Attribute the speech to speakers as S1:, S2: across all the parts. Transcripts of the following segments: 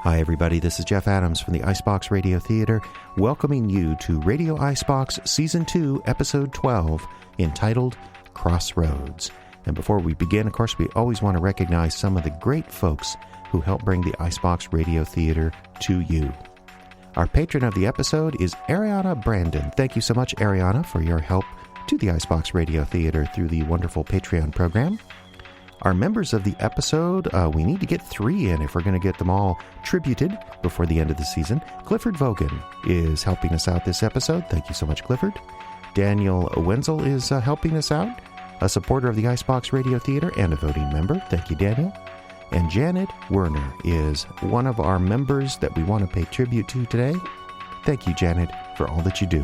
S1: Hi everybody, this is Jeff Adams from the Icebox Radio Theater, welcoming you to Radio Icebox Season 2, Episode 12, entitled Crossroads. And before we begin, of course, we always want to recognize some of the great folks who help bring the Icebox Radio Theater to you. Our patron of the episode is Ariana Brandon. Thank you so much, Ariana, for your help to the Icebox Radio Theater through the wonderful Patreon program. Our members of the episode, we need to get 3 in if we're going to get them all tributed before the end of the season. Clifford Vogan is helping us out this episode. Thank you so much, Clifford. Daniel Wenzel is helping us out, a supporter of the Icebox Radio Theater and a voting member. Thank you, Daniel. And Janet Werner is one of our members that we want to pay tribute to today. Thank you, Janet, for all that you do.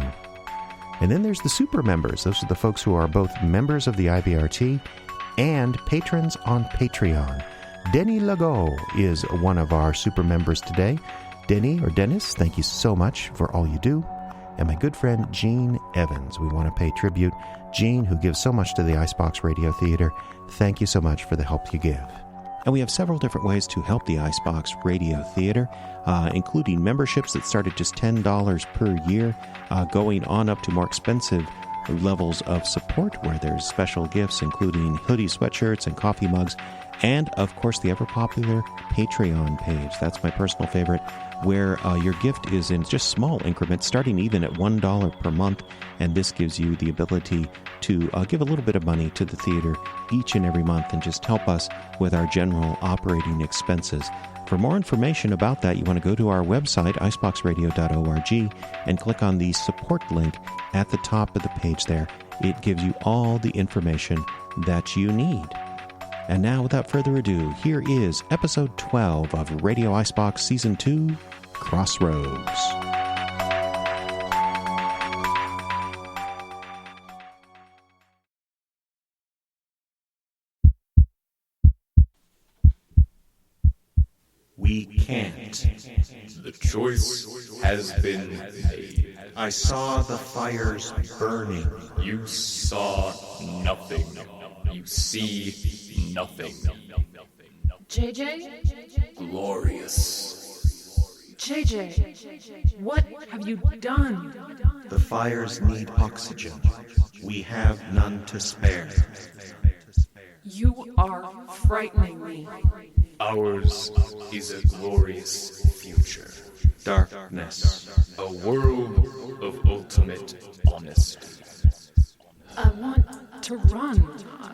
S1: And then there's the super members. Those are the folks who are both members of the IBRT and patrons on Patreon. Denny Legault is one of our super members today. Denny, or Dennis, thank you so much for all you do. And my good friend Gene Evans, we want to pay tribute. Gene, who gives so much to the Icebox Radio Theater, thank you so much for the help you give. And we have several different ways to help the Icebox Radio Theater, including memberships that start at just $10 per year, going on up to more expensive levels of support where there's special gifts including hoodies, sweatshirts, and coffee mugs, and of course the ever-popular Patreon page. That's my personal favorite, where your gift is in just small increments, starting even at $1 per month, and this gives you the ability to give a little bit of money to the theater each and every month and just help us with our general operating expenses. For more information about that, you want to go to our website, iceboxradio.org, and click on the support link at the top of the page there. It gives you all the information that you need. And now, without further ado, here is Episode 12 of Radio Icebox Season 2, Crossroads.
S2: We can't. The choice has been made.
S1: I saw the fires burning.
S2: You saw nothing. You see nothing.
S3: JJ?
S2: Glorious.
S3: JJ, what have you done?
S1: The fires need oxygen. We have none to spare.
S3: You are frightening me.
S2: Ours is a glorious future.
S1: Darkness.
S2: A world of ultimate honesty.
S3: I want to run.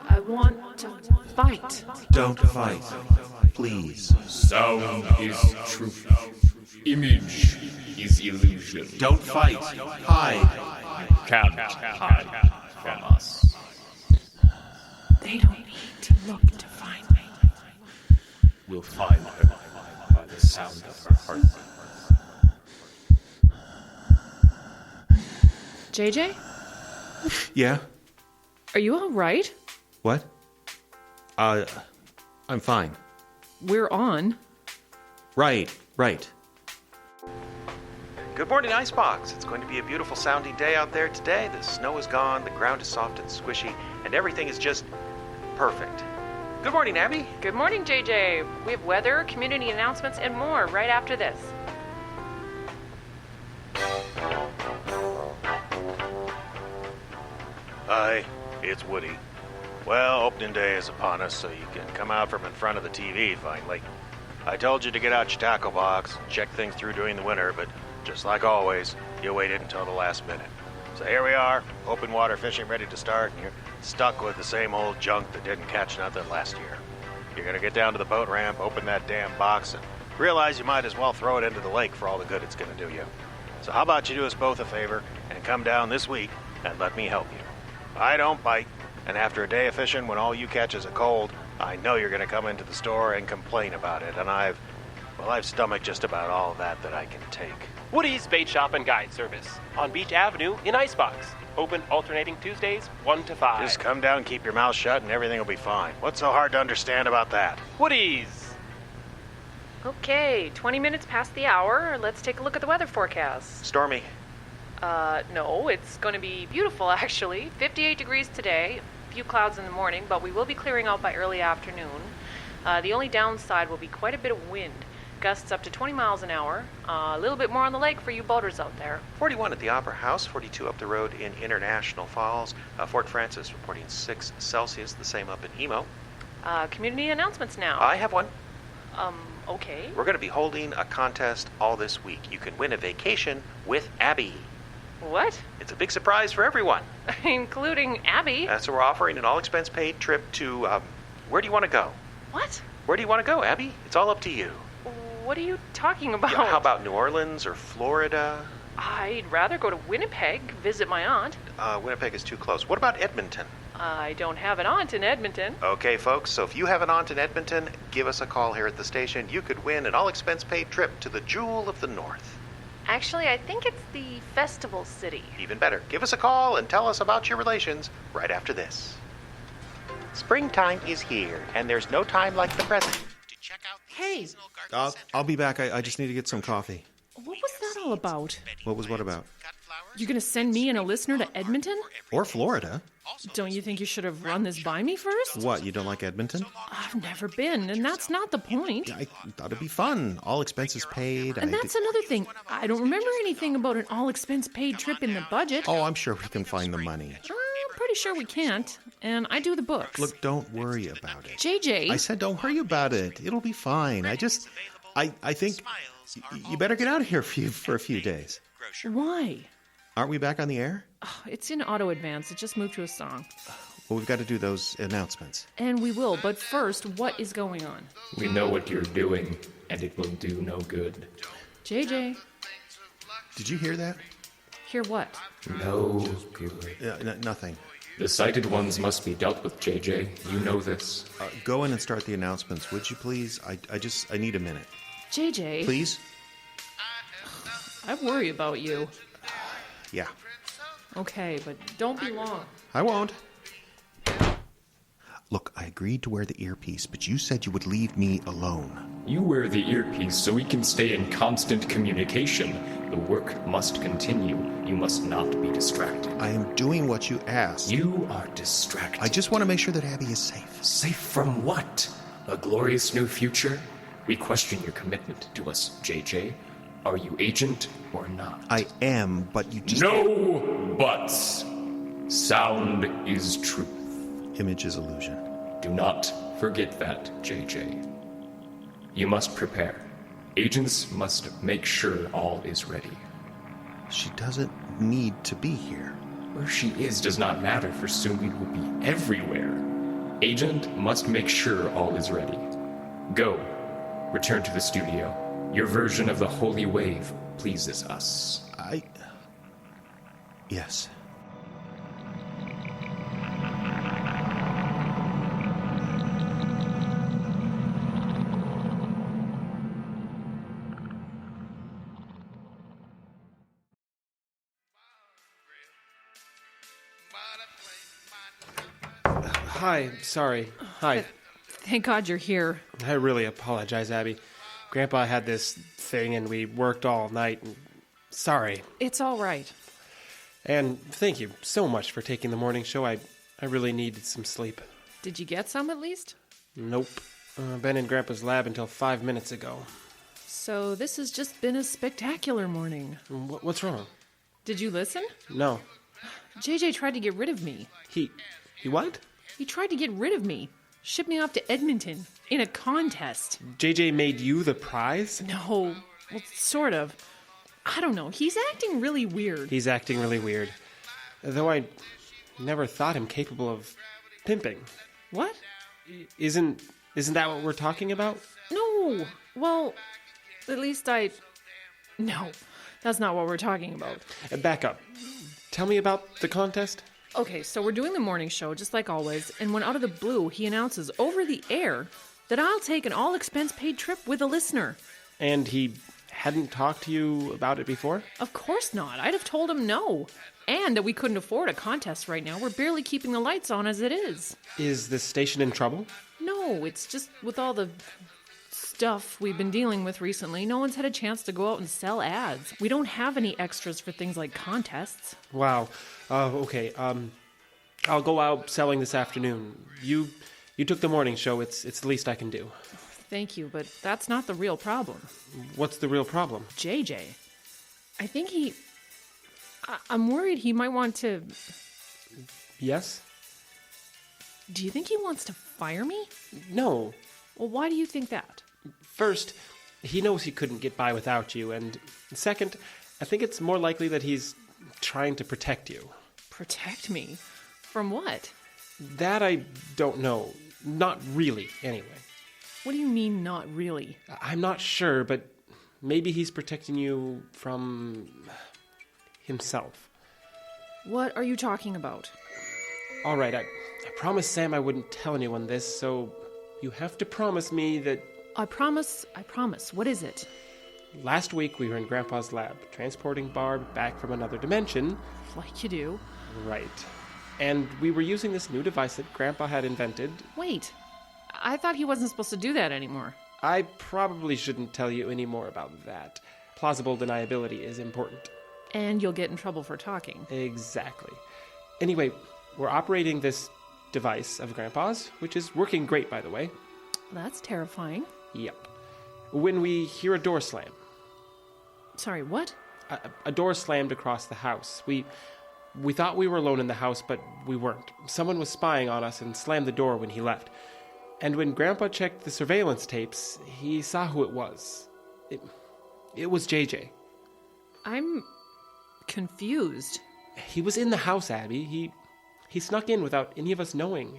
S3: I want to fight.
S1: Don't fight, please.
S2: Sound is truth. Image is illusion.
S1: Don't fight. Hide.
S2: You can't hide from us.
S3: They don't need to look to find me.
S2: We'll find her by the sound of her heartbeat.
S3: JJ?
S1: Yeah?
S3: Are you all right?
S1: What? I'm fine.
S3: We're on.
S1: Right.
S4: Good morning, Icebox. It's going to be a beautiful sounding day out there today. The snow is gone, the ground is soft and squishy, and everything is just perfect. Good morning, Abby.
S5: Good morning, JJ. We have weather, community announcements, and more right after this.
S4: Hi, it's Woody. Well, opening day is upon us, so you can come out from in front of the TV finally. I told you to get out your tackle box and check things through during the winter, but just like always, you waited until the last minute. So here we are, open water fishing ready to start, and you're stuck with the same old junk that didn't catch nothing last year. You're gonna get down to the boat ramp, open that damn box, and realize you might as well throw it into the lake for all the good it's gonna do you. So how about you do us both a favor and come down this week and let me help you. I don't bite, and after a day of fishing when all you catch is a cold, I know you're gonna come into the store and complain about it, and I've stomached just about all of that I can take.
S6: Woody's Bait Shop and Guide Service on Beach Avenue in Icebox. Open alternating Tuesdays, 1 to 5.
S4: Just come down, keep your mouth shut, and everything will be fine. What's so hard to understand about that?
S6: Woody's!
S5: Okay, 20 minutes past the hour. Let's take a look at the weather forecast.
S4: Stormy.
S5: No, it's going to be beautiful, actually. 58 degrees today. A few clouds in the morning, but we will be clearing out by early afternoon. The only downside will be quite a bit of wind. gusts up to 20 miles an hour. A little bit more on the lake for you boaters out there.
S4: 41 at the Opera House, 42 up the road in International Falls. Fort Francis reporting 6 Celsius, the same up in Emo.
S5: Community announcements now.
S4: I have one.
S5: Okay.
S4: We're going to be holding a contest all this week. You can win a vacation with Abby.
S5: What?
S4: It's a big surprise for everyone.
S5: Including Abby.
S4: So we're offering an all-expense-paid trip to, where do you want to go?
S5: What?
S4: Where do you want to go, Abby? It's all up to you.
S5: What are you talking about?
S4: Yeah, how about New Orleans or Florida?
S5: I'd rather go to Winnipeg, visit my aunt.
S4: Winnipeg is too close. What about Edmonton?
S5: I don't have an aunt in Edmonton.
S4: Okay, folks, so if you have an aunt in Edmonton, give us a call here at the station. You could win an all-expense-paid trip to the Jewel of the North.
S5: Actually, I think it's the Festival City.
S4: Even better, give us a call and tell us about your relations right after this. Springtime is here, and there's no time like the present to check out the
S3: Hey.
S4: seasonal garden
S1: I'll be back. I just need to get some coffee.
S3: What was that all about?
S1: What was what about?
S3: You're gonna send me and a listener to Edmonton?
S1: Or Florida.
S3: Don't you think you should have run this by me first?
S1: What, you don't like Edmonton?
S3: I've never been, and that's not the point.
S1: I thought it'd be fun. All expenses paid.
S3: And that's another thing. I don't remember anything about an all-expense-paid trip in the budget.
S1: Oh, I'm sure we can find the money.
S3: I'm pretty sure we can't, and I do the books.
S1: Look, don't worry about it.
S3: JJ.
S1: I said don't worry about it. It'll be fine. I think you better get out of here for a few days.
S3: Why?
S1: Aren't we back on the air?
S3: Oh, it's in auto advance. It just moved to a song.
S1: Well, we've got to do those announcements.
S3: And we will, but first, what is going on?
S2: We know what you're doing, and it will do no good.
S3: JJ.
S1: Did you hear that?
S3: Hear what?
S2: No good.
S1: Nothing.
S2: The sighted ones must be dealt with, JJ. You know this.
S1: Go in and start the announcements, would you please? I need a minute.
S3: JJ.
S1: Please?
S3: I worry about you.
S1: Yeah.
S3: Okay, but don't be long.
S1: I won't. Look, I agreed to wear the earpiece, but you said you would leave me alone.
S2: You wear the earpiece so we can stay in constant communication. The work must continue. You must not be distracted.
S1: I am doing what you asked.
S2: You are distracted.
S1: I just want to make sure that Abby is safe.
S2: Safe from what? A glorious new future? We question your commitment to us, JJ. Are you agent or not?
S1: I am, but you just...
S2: No buts. Sound is truth.
S1: Image is illusion.
S2: Do not forget that, JJ. You must prepare. Agents must make sure all is ready.
S1: She doesn't need to be here.
S2: Where she is does not matter, for soon we will be everywhere. Agent must make sure all is ready. Go. Return to the studio. Your version of the holy wave pleases us.
S1: Yes.
S7: Hi, sorry. Hi.
S3: Thank God you're here.
S7: I really apologize, Abby. Grandpa had this thing and we worked all night. Sorry.
S3: It's all right.
S7: And thank you so much for taking the morning show. I really needed some sleep.
S3: Did you get some at least?
S7: Nope. Been in Grandpa's lab until 5 minutes ago.
S3: So this has just been a spectacular morning.
S7: What's wrong?
S3: Did you listen?
S7: No.
S3: JJ tried to get rid of me.
S7: He what?
S3: He tried to get rid of me. Ship me off to Edmonton in a contest.
S7: JJ made you the prize?
S3: No, well, sort of. I don't know. He's acting really weird.
S7: He's acting really weird. Though I never thought him capable of pimping.
S3: What?
S7: Isn't that what we're talking about?
S3: No. Well, at least No, that's not what we're talking about.
S7: Back up. Tell me about the contest.
S3: Okay, so we're doing the morning show, just like always, and when out of the blue, he announces over the air that I'll take an all-expense-paid trip with a listener.
S7: And he hadn't talked to you about it before?
S3: Of course not. I'd have told him no. And that we couldn't afford a contest right now. We're barely keeping the lights on as it is.
S7: Is the station in trouble?
S3: No, it's just with all the stuff we've been dealing with recently, no one's had a chance to go out and sell ads. We don't have any extras for things like contests.
S7: Wow. Okay. I'll go out selling this afternoon. You took the morning show. It's the least I can do.
S3: Thank you, but that's not the real problem.
S7: What's the real problem?
S3: JJ. I think I'm worried he might want to...
S7: Yes?
S3: Do you think he wants to fire me?
S7: No.
S3: Well, why do you think that?
S7: First, he knows he couldn't get by without you, and second, I think it's more likely that he's trying to protect you.
S3: Protect me? From what?
S7: That I don't know. Not really, anyway.
S3: What do you mean, not really?
S7: I'm not sure, but maybe he's protecting you from himself.
S3: What are you talking about?
S7: All right, I promised Sam I wouldn't tell anyone this, so you have to promise me that...
S3: I promise. What is it?
S7: Last week we were in Grandpa's lab, transporting Barb back from another dimension.
S3: Like you do.
S7: Right. And we were using this new device that Grandpa had invented.
S3: Wait, I thought he wasn't supposed to do that anymore.
S7: I probably shouldn't tell you any more about that. Plausible deniability is important.
S3: And you'll get in trouble for talking.
S7: Exactly. Anyway, we're operating this device of Grandpa's, which is working great, by the way.
S3: That's terrifying.
S7: Yep. When we hear a door slam.
S3: Sorry, what?
S7: A door slammed across the house. We thought we were alone in the house, but we weren't. Someone was spying on us and slammed the door when he left. And when Grandpa checked the surveillance tapes, he saw who it was. It was JJ.
S3: I'm confused.
S7: He was in the house, Abby. He snuck in without any of us knowing.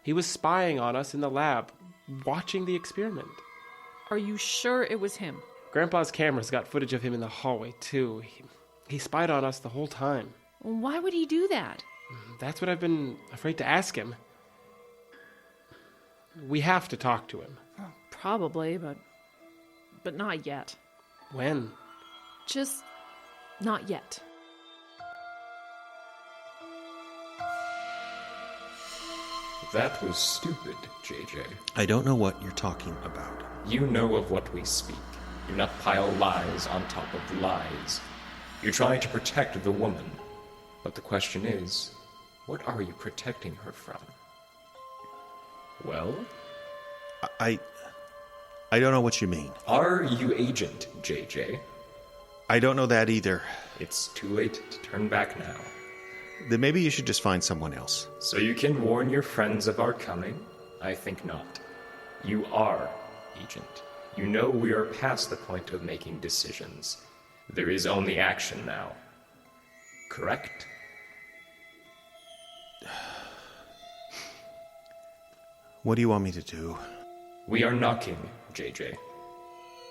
S7: He was spying on us in the lab, watching the experiment.
S3: Are you sure it was him?
S7: Grandpa's cameras got footage of him in the hallway, too. He spied on us the whole time.
S3: Why would he do that?
S7: That's what I've been afraid to ask him. We have to talk to him.
S3: Probably, but not yet.
S7: When?
S3: Just not yet.
S2: That was stupid, JJ.
S1: I don't know what you're talking about.
S2: You know of what we speak. Do not pile lies on top of lies. You're trying to protect the woman. But the question is, what are you protecting her from? Well?
S1: I don't know what you mean.
S2: Are you Agent JJ?
S1: I don't know that either.
S2: It's too late to turn back now.
S1: Then maybe you should just find someone else.
S2: So you can warn your friends of our coming? I think not. You are Agent. You know we are past the point of making decisions. There is only action now. Correct?
S1: What do you want me to do?
S2: We are knocking, JJ.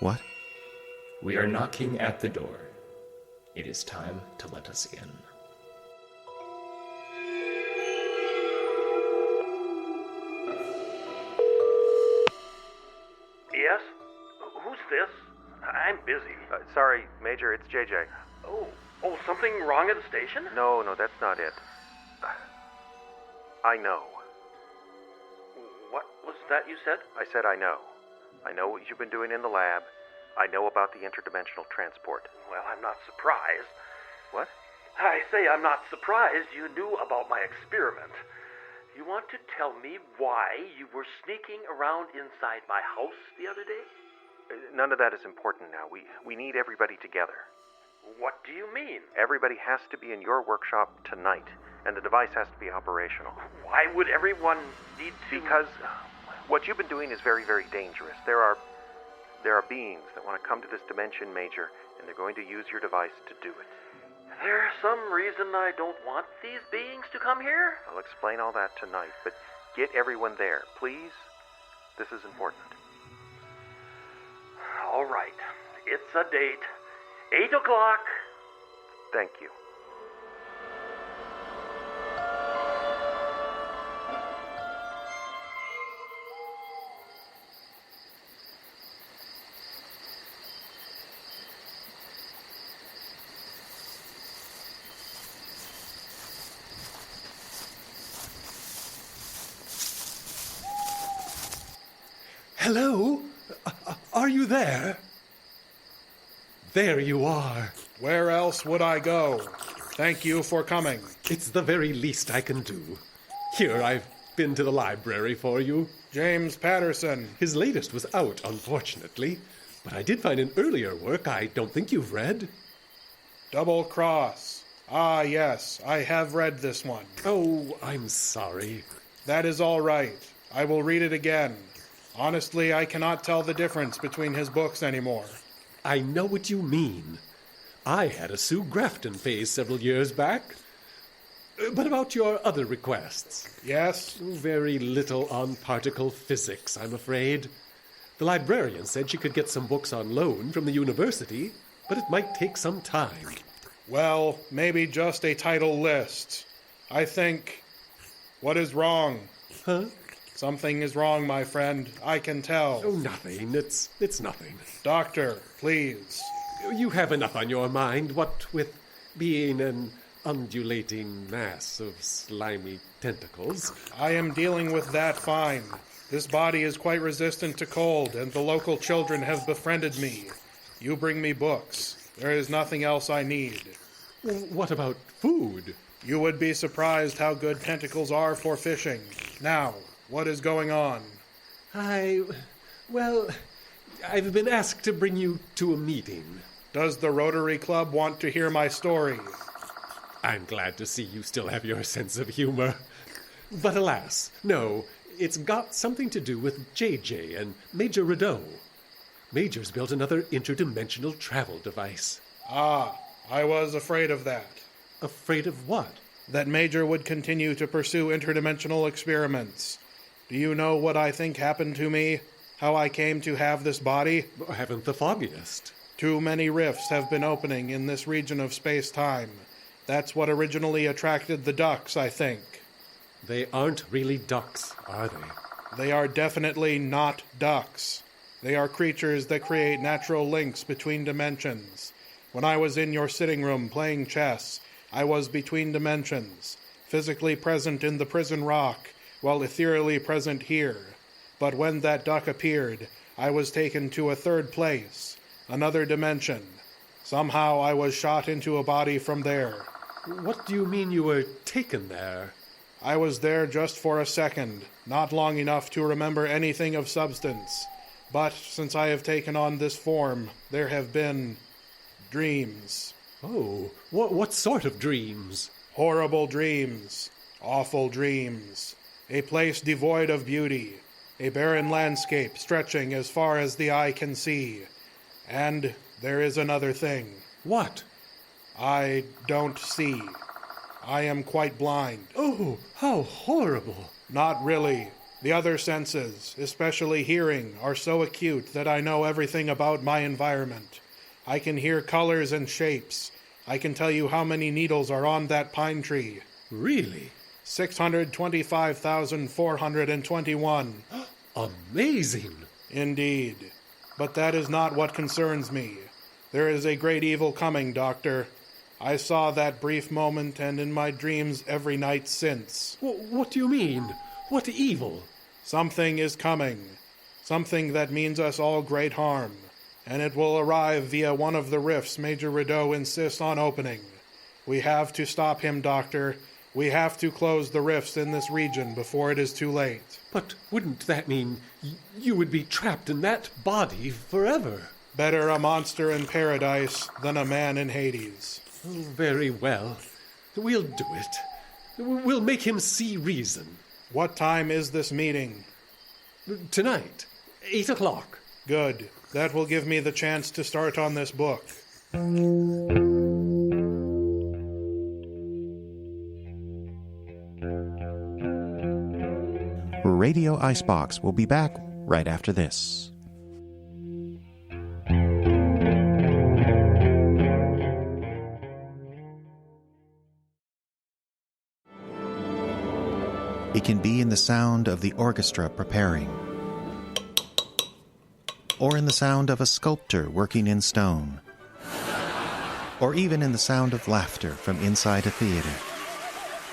S1: What?
S2: We are knocking at the door. It is time to let us in.
S8: Yes? Who's this? I'm busy.
S4: Sorry, Major, it's JJ.
S8: Oh, something wrong at the station?
S4: No, that's not it. I know.
S8: What was that you said?
S4: I said I know. I know what you've been doing in the lab. I know about the interdimensional transport.
S8: Well, I'm not surprised.
S4: What?
S8: I say I'm not surprised you knew about my experiment. You want to tell me why you were sneaking around inside my house the other day?
S4: None of that is important now. We need everybody together.
S8: What do you mean?
S4: Everybody has to be in your workshop tonight, and the device has to be operational.
S8: Why would everyone need to...
S4: Because what you've been doing is very, very dangerous. There are beings that want to come to this dimension, Major, and they're going to use your device to do it.
S8: There's some reason I don't want these beings to come here?
S4: I'll explain all that tonight, but get everyone there, please. This is important.
S8: All right. It's a date. 8 o'clock.
S4: Thank you.
S9: Hello? Are you there? There you are.
S10: Where else would I go? Thank you for coming.
S9: It's the very least I can do. Here, I've been to the library for you.
S10: James Patterson.
S9: His latest was out, unfortunately. But I did find an earlier work I don't think you've read.
S10: Double Cross. Ah, yes, I have read this one.
S9: Oh, I'm sorry.
S10: That is all right. I will read it again. Honestly, I cannot tell the difference between his books anymore.
S9: I know what you mean. I had a Sue Grafton phase several years back. But about your other requests?
S10: Yes?
S9: Very little on particle physics, I'm afraid. The librarian said she could get some books on loan from the university, but it might take some time.
S10: Well, maybe just a title list. I think... What is wrong?
S9: Huh?
S10: Something is wrong, my friend. I can tell.
S9: Oh, nothing. It's nothing.
S10: Doctor, please.
S9: You have enough on your mind, what with being an undulating mass of slimy tentacles.
S10: I am dealing with that fine. This body is quite resistant to cold, and the local children have befriended me. You bring me books. There is nothing else I need.
S9: What about food?
S10: You would be surprised how good tentacles are for fishing. Now, what is going on?
S9: Well, I've been asked to bring you to a meeting.
S10: Does the Rotary Club want to hear my story?
S9: I'm glad to see you still have your sense of humor. But alas, no, it's got something to do with JJ and Major Rideau. Major's built another interdimensional travel device.
S10: Ah, I was afraid of that.
S9: Afraid of what?
S10: That Major would continue to pursue interdimensional experiments. Do you know what I think happened to me? How I came to have this body?
S9: I haven't the foggiest.
S10: Too many rifts have been opening in this region of space-time. That's what originally attracted the ducks, I think.
S9: They aren't really ducks, are they?
S10: They are definitely not ducks. They are creatures that create natural links between dimensions. When I was in your sitting room playing chess, I was between dimensions, physically present in the prison rock, while ethereally present here. But when that duck appeared, I was taken to a third place, another dimension. Somehow I was shot into a body from there.
S9: What do you mean you were taken there?
S10: I was there just for a second, not long enough to remember anything of substance. But since I have taken on this form, there have been dreams.
S9: Oh, what sort of dreams?
S10: Horrible dreams. Awful dreams. A place devoid of beauty. A barren landscape stretching as far as the eye can see. And there is another thing.
S9: What?
S10: I don't see. I am quite blind.
S9: Oh, how horrible.
S10: Not really. The other senses, especially hearing, are so acute that I know everything about my environment. I can hear colors and shapes. I can tell you how many needles are on that pine tree.
S9: Really?
S10: 625,421.
S9: Amazing.
S10: Indeed. But that is not what concerns me. There is a great evil coming, Doctor. I saw that brief moment and in my dreams every night since.
S9: What do you mean? What evil?
S10: Something is coming. Something that means us all great harm. And it will arrive via one of the rifts Major Rideau insists on opening. We have to stop him, Doctor. We have to close the rifts in this region before it is too late.
S9: But wouldn't that mean you would be trapped in that body forever?
S10: Better a monster in paradise than a man in Hades.
S9: Oh, very well. We'll do it. We'll make him see reason.
S10: What time is this meeting?
S9: Tonight, 8 o'clock.
S10: Good. That will give me the chance to start on this book.
S1: Radio Icebox will be back right after this. It can be in the sound of the orchestra preparing, or in the sound of a sculptor working in stone, or even in the sound of laughter from inside a theater.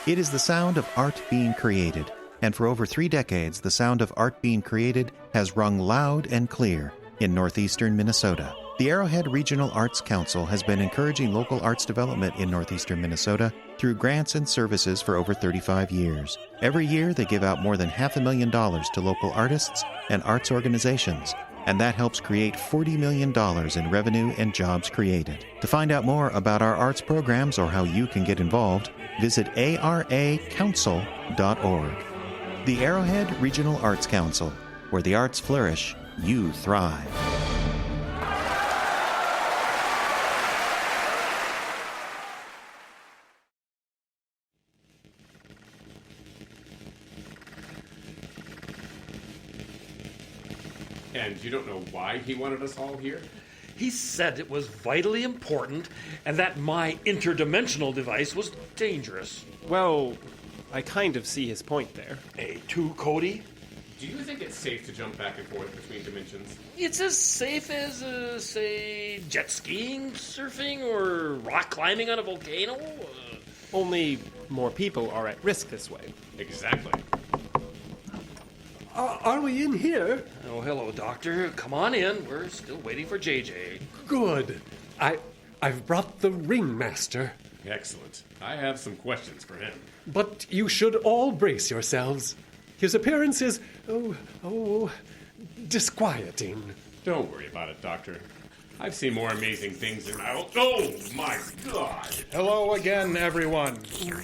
S1: It is the sound of art being created, and for over 3 decades, the sound of art being created has rung loud and clear in northeastern Minnesota. The Arrowhead Regional Arts Council has been encouraging local arts development in northeastern Minnesota through grants and services for over 35 years. Every year, they give out more than $500,000 to local artists and arts organizations, and that helps create $40 million in revenue and jobs created. To find out more about our arts programs or how you can get involved, visit aracouncil.org. The Arrowhead Regional Arts Council, where the arts flourish, you thrive.
S9: And you don't know why he wanted us all here?
S8: He said it was vitally important and that my interdimensional device was dangerous.
S7: Well, I kind of see his point there.
S8: Too, Cody?
S9: Do you think it's safe to jump back and forth between dimensions?
S8: It's as safe as, say, jet skiing, surfing, or rock climbing on a volcano.
S7: Only more people are at risk this way.
S9: Exactly. Are we in here?
S8: Oh, hello, Doctor. Come on in. We're still waiting for JJ.
S9: Good. I've brought the Ringmaster. Excellent. I have some questions for him. But you should all brace yourselves. His appearance is, disquieting. Don't worry about it, Doctor. I've seen more amazing things in my... Oh, my God!
S10: Hello again, everyone.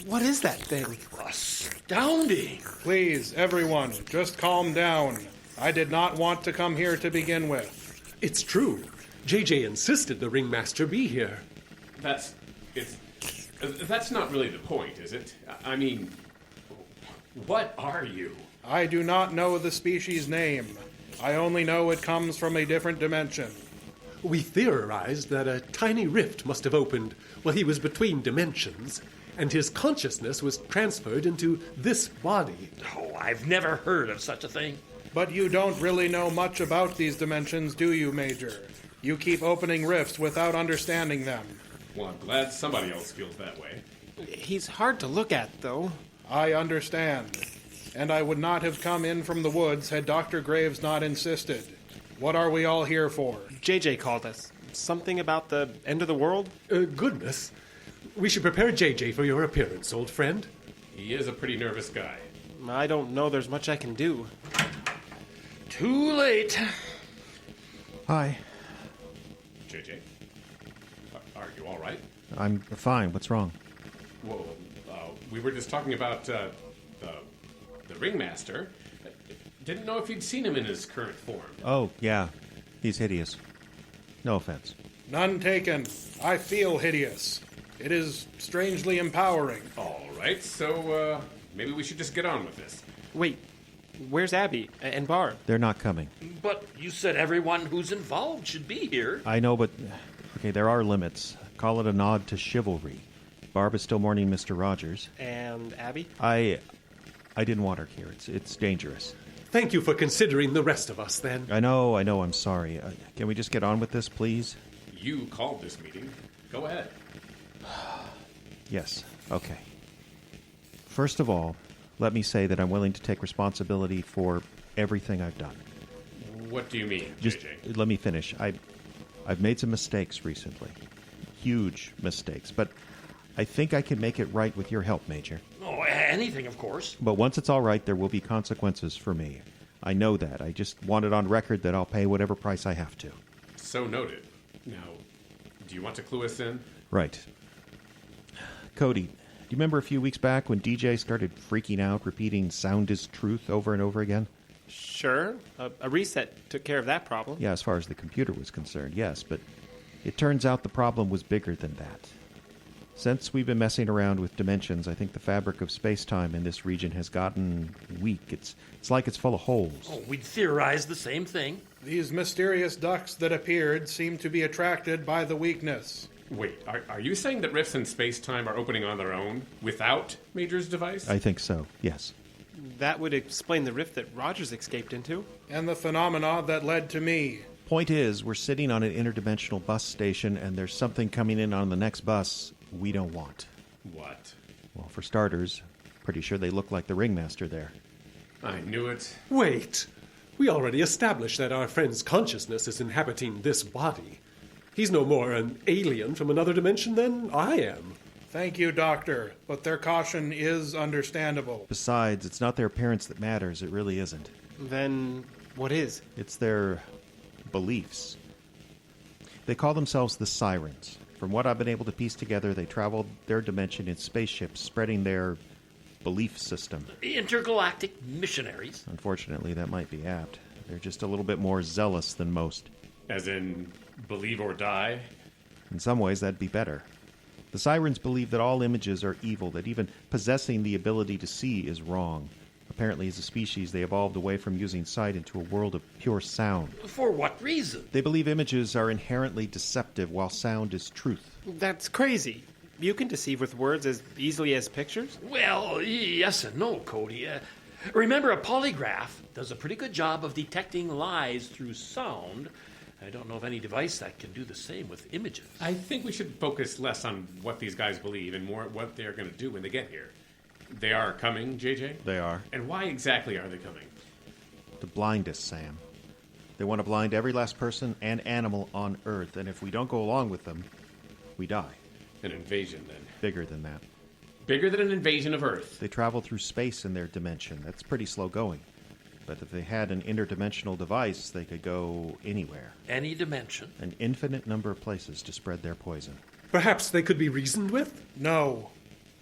S7: What is that thing?
S8: Astounding!
S10: Please, everyone, just calm down. I did not want to come here to begin with.
S9: It's true. JJ insisted the Ringmaster be here. That's not really the point, is it? I mean, what are you?
S10: I do not know the species name. I only know it comes from a different dimension.
S9: We theorized that a tiny rift must have opened while he was between dimensions, and his consciousness was transferred into this body.
S8: Oh, I've never heard of such a thing.
S10: But you don't really know much about these dimensions, do you, Major? You keep opening rifts without understanding them.
S9: Well, I'm glad somebody else feels that way.
S7: He's hard to look at, though.
S10: I understand. And I would not have come in from the woods had Dr. Graves not insisted. What are we all here for?
S7: JJ called us. Something about the end of the world?
S9: Goodness. We should prepare JJ for your appearance, old friend. He is a pretty nervous guy.
S7: I don't know there's much I can do.
S8: Too late.
S1: Hi.
S9: JJ, are you all right?
S1: I'm fine. What's wrong?
S9: Whoa, we were just talking about the Ringmaster. Didn't know if you'd seen him in his current form.
S1: Oh, yeah. He's hideous. No offense.
S10: None taken. I feel hideous. It is strangely empowering.
S9: All right, so maybe we should just get on with this.
S7: Wait, where's Abby and Barb?
S1: They're not coming.
S8: But you said everyone who's involved should be here.
S1: I know, but... Okay, there are limits. Call it a nod to chivalry. Barb is still mourning Mr. Rogers.
S7: And Abby?
S1: I didn't want her here. It's dangerous.
S9: Thank you for considering the rest of us, then.
S1: I know, I'm sorry. Can we just get on with this, please?
S9: You called this meeting. Go ahead.
S1: Yes, okay. First of all, let me say that I'm willing to take responsibility for everything I've done.
S9: What do you mean,
S1: Just
S9: JJ?
S1: let me finish. I've made some mistakes recently. Huge mistakes. But I think I can make it right with your help, Major.
S8: Oh, anything, of course.
S1: But once it's all right, there will be consequences for me. I know that. I just want it on record that I'll pay whatever price I have to.
S9: So noted. Now, do you want to clue us in?
S1: Right. Cody, do you remember a few weeks back when DJ started freaking out, repeating sound is truth over and over again?
S7: Sure. A reset took care of that problem.
S1: Yeah, as far as the computer was concerned, yes, but it turns out the problem was bigger than that. Since we've been messing around with dimensions, I think the fabric of space-time in this region has gotten weak. It's like it's full of holes.
S8: Oh, we'd theorized the same thing.
S10: These mysterious ducks that appeared seem to be attracted by the weakness.
S9: Wait, are you saying that rifts in space-time are opening on their own without Major's device?
S1: I think so, yes.
S7: That would explain the rift that Rogers escaped into.
S10: And the phenomena that led to me.
S1: Point is, we're sitting on an interdimensional bus station, and there's something coming in on the next bus we don't want.
S9: What?
S1: Well, for starters, pretty sure they look like the Ringmaster there.
S9: I knew it.
S11: Wait! We already established that our friend's consciousness is inhabiting this body.
S9: He's no more an alien from another dimension than I am.
S10: Thank you, Doctor, but their caution is understandable.
S1: Besides, it's not their appearance that matters. It really isn't.
S7: Then what is?
S1: It's their beliefs. They call themselves the Sirens. From what I've been able to piece together, they traveled their dimension in spaceships, spreading their belief system.
S8: Intergalactic missionaries?
S1: Unfortunately, that might be apt. They're just a little bit more zealous than most.
S9: As in, believe or die?
S1: In some ways, that'd be better. The Sirens believe that all images are evil, that even possessing the ability to see is wrong. Apparently, as a species, they evolved away from using sight into a world of pure sound.
S8: For what reason?
S1: They believe images are inherently deceptive, while sound is truth.
S7: That's crazy. You can deceive with words as easily as pictures?
S8: Well, yes and no, Cody. Remember, a polygraph does a pretty good job of detecting lies through sound. I don't know of any device that can do the same with images.
S9: I think we should focus less on what these guys believe and more what they're going to do when they get here. They are coming, JJ?
S1: They are.
S9: And why exactly are they coming?
S1: To blind us, Sam. They want to blind every last person and animal on Earth, and if we don't go along with them, we die.
S9: An invasion, then.
S1: Bigger than that.
S9: Bigger than an invasion of Earth.
S1: They travel through space in their dimension. That's pretty slow going. But if they had an interdimensional device, they could go anywhere.
S8: Any dimension?
S1: An infinite number of places to spread their poison.
S9: Perhaps they could be reasoned with?
S10: No.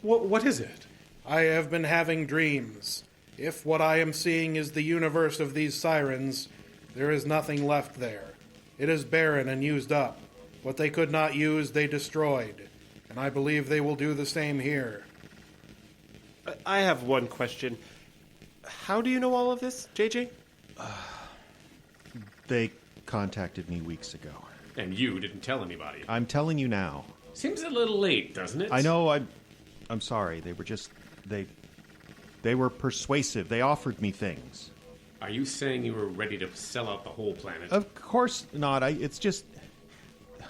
S9: What is it?
S10: I have been having dreams. If what I am seeing is the universe of these Sirens, there is nothing left there. It is barren and used up. What they could not use, they destroyed. And I believe they will do the same here.
S7: I have one question. How do you know all of this, JJ?
S1: They contacted me weeks ago.
S9: And you didn't tell anybody.
S1: I'm telling you now.
S9: Seems a little late, doesn't it?
S1: I know, I'm sorry. They were just... They were persuasive. They offered me things.
S9: Are you saying you were ready to sell out the whole planet?
S1: Of course not. It's just...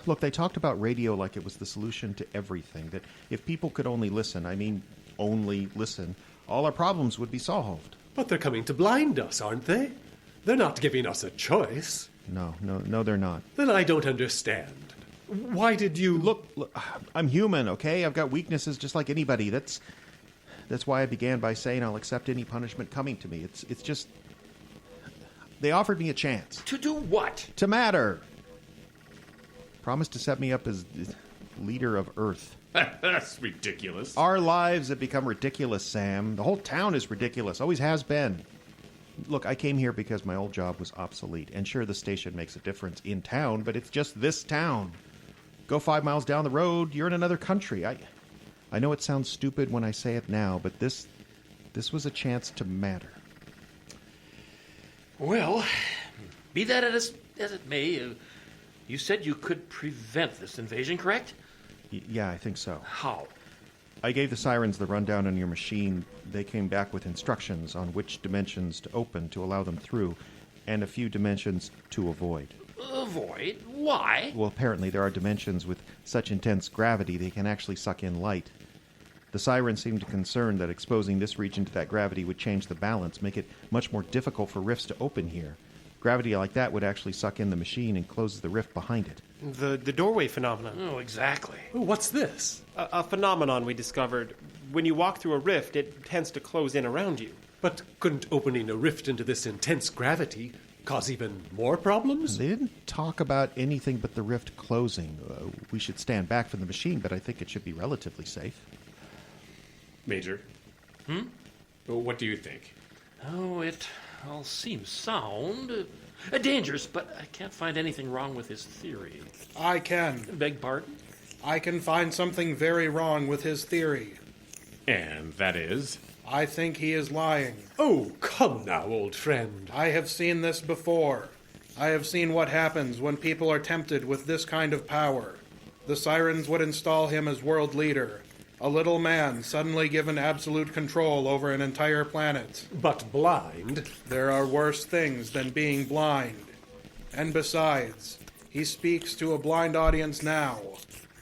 S1: Look, they talked about radio like it was the solution to everything. That if people could only listen, I mean only listen, all our problems would be solved.
S9: But they're coming to blind us, aren't they? They're not giving us a choice.
S1: No, they're not.
S9: Then I don't understand. Why did you...
S1: Look, I'm human, okay? I've got weaknesses just like anybody. That's why I began by saying I'll accept any punishment coming to me. It's just... They offered me a chance.
S8: To do what?
S1: To matter. Promised to set me up as leader of Earth.
S9: That's ridiculous.
S1: Our lives have become ridiculous, Sam. The whole town is ridiculous. Always has been. Look, I came here because my old job was obsolete. And sure, the station makes a difference in town, but it's just this town. Go 5 miles down the road, you're in another country. I know it sounds stupid when I say it now, but this was a chance to matter.
S8: Well, be that as it may, you said you could prevent this invasion, correct?
S1: Yeah, I think so.
S8: How?
S1: I gave the Sirens the rundown on your machine. They came back with instructions on which dimensions to open to allow them through, and a few dimensions to avoid.
S8: Avoid? Why?
S1: Well, apparently there are dimensions with such intense gravity they can actually suck in light. The Sirens seemed concerned that exposing this region to that gravity would change the balance, make it much more difficult for rifts to open here. Gravity like that would actually suck in the machine and close the rift behind it.
S7: The doorway phenomenon.
S8: Oh, exactly.
S9: What's this?
S7: A phenomenon we discovered. When you walk through a rift, it tends to close in around you.
S9: But couldn't opening a rift into this intense gravity cause even more problems?
S1: They didn't talk about anything but the rift closing. We should stand back from the machine, but I think it should be relatively safe.
S9: Major? What do you think?
S8: Oh, it all seems sound. Dangerous, but I can't find anything wrong with his theory.
S10: I can.
S8: Beg pardon?
S10: I can find something very wrong with his theory.
S9: And that is?
S10: I think he is lying.
S9: Oh, come now, old friend.
S10: I have seen this before. I have seen what happens when people are tempted with this kind of power. The Sirens would install him as world leader. A little man suddenly given absolute control over an entire planet.
S9: But blind?
S10: There are worse things than being blind. And besides, he speaks to a blind audience now.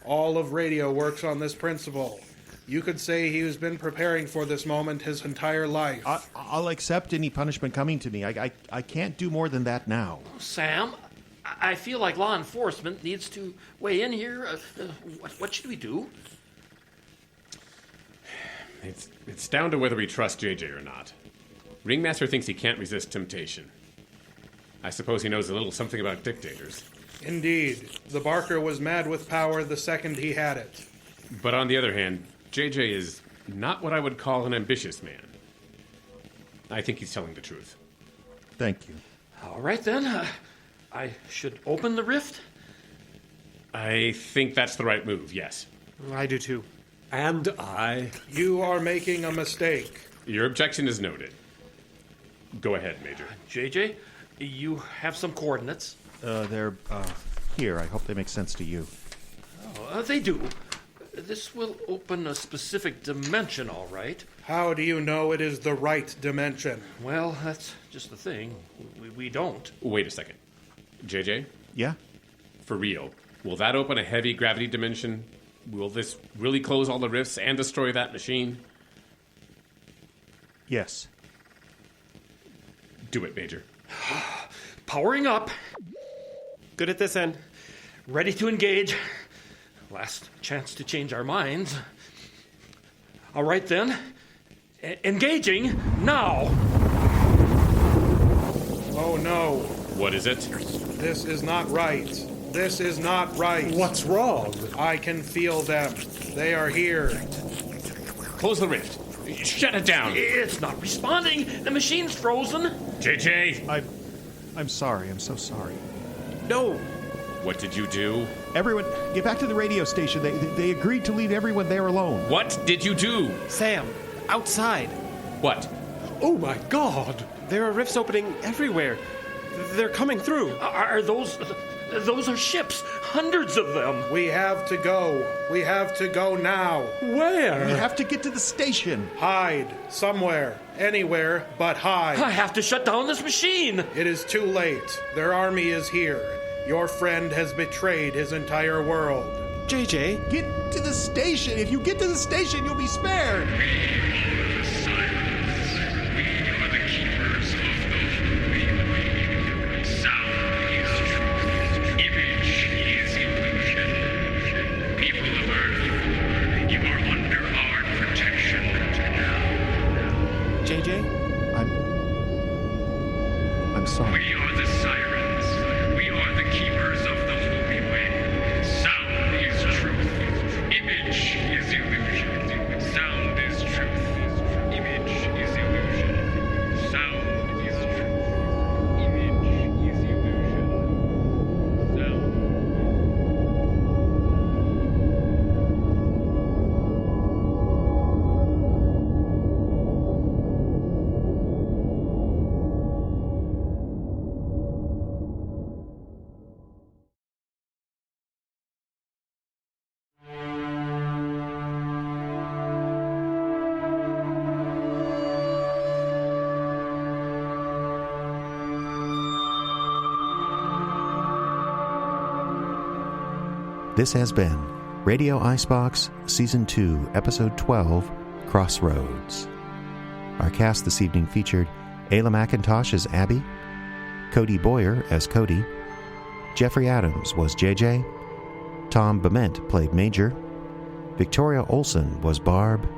S10: All of radio works on this principle. You could say he has been preparing for this moment his entire life.
S1: I'll accept any punishment coming to me. I can't do more than that now.
S8: Sam, I feel like law enforcement needs to weigh in here. What should we do?
S9: It's down to whether we trust JJ or not. Ringmaster thinks he can't resist temptation. I suppose he knows a little something about dictators.
S10: Indeed. The Barker was mad with power the second he had it.
S9: But on the other hand, JJ is not what I would call an ambitious man. I think he's telling the truth.
S1: Thank you.
S8: All right, then. I should open the rift?
S9: I think that's the right move, yes.
S7: I do too.
S9: And I...
S10: You are making a mistake.
S9: Your objection is noted. Go ahead, Major.
S8: JJ, you have some coordinates.
S1: They're here. I hope they make sense to you.
S8: They do. This will open a specific dimension, all right.
S10: How do you know it is the right dimension?
S8: Well, that's just the thing. We don't.
S9: Wait a second. JJ?
S1: Yeah?
S9: For real, will that open a heavy gravity dimension? Will this really close all the rifts and destroy that machine?
S1: Yes.
S9: Do it, Major.
S8: Powering up.
S7: Good at this end.
S8: Ready to engage. Last chance to change our minds. All right, then. Engaging now.
S10: Oh, no.
S9: What is it?
S10: This is not right. This is not right.
S9: What's wrong?
S10: I can feel them. They are here.
S9: Close the rift. Shut it down.
S8: It's not responding. The machine's frozen.
S9: JJ!
S1: I'm sorry. I'm so sorry.
S7: No!
S9: What did you do?
S1: Everyone, get back to the radio station. They agreed to leave everyone there alone.
S9: What did you do?
S7: Sam, outside.
S9: What?
S7: Oh my God! There are rifts opening everywhere. They're coming through.
S8: Are those are ships. Hundreds of them.
S10: We have to go. We have to go now.
S9: Where?
S1: We have to get to the station.
S10: Hide. Somewhere. Anywhere but hide.
S8: I have to shut down this machine.
S10: It is too late. Their army is here. Your friend has betrayed his entire world.
S7: JJ?
S1: Get to the station. If you get to the station, you'll be spared. I'm sorry.
S11: We are the Sirens. We are the keepers of the Holy Way. Sound is truth. Image is illusion. Sound is truth. Image is illusion. Sound is truth. Image is illusion. Sound.
S1: This has been Radio Icebox, Season 2, Episode 12, Crossroads. Our cast this evening featured Ayla McIntosh as Abby, Cody Boyer as Cody, Jeffrey Adams was JJ, Tom Bement played Major, Victoria Olsen was Barb,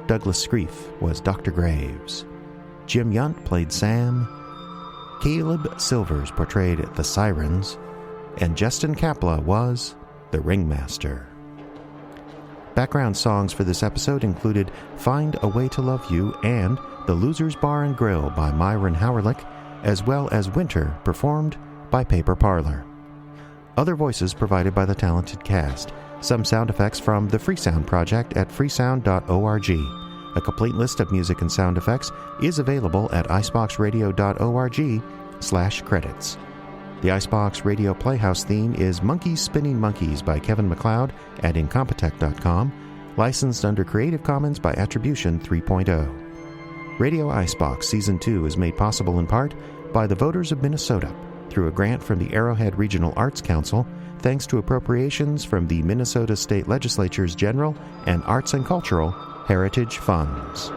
S1: Douglas Screef was Dr. Graves, Jim Yunt played Sam, Caleb Silvers portrayed the Sirens, and Justin Kapla was the Ringmaster. Background songs for this episode included Find a Way to Love You and The Losers Bar and Grill by Myron Howerlick, as well as Winter, performed by Paper Parlor. Other voices provided by the talented cast. Some sound effects from the Freesound Project at freesound.org. A complete list of music and sound effects is available at iceboxradio.org/credits. The Icebox Radio Playhouse theme is Monkeys Spinning Monkeys by Kevin MacLeod at Incompetech.com, licensed under Creative Commons by Attribution 3.0. Radio Icebox Season 2 is made possible in part by the voters of Minnesota through a grant from the Arrowhead Regional Arts Council, thanks to appropriations from the Minnesota State Legislature's General and Arts and Cultural Heritage Funds.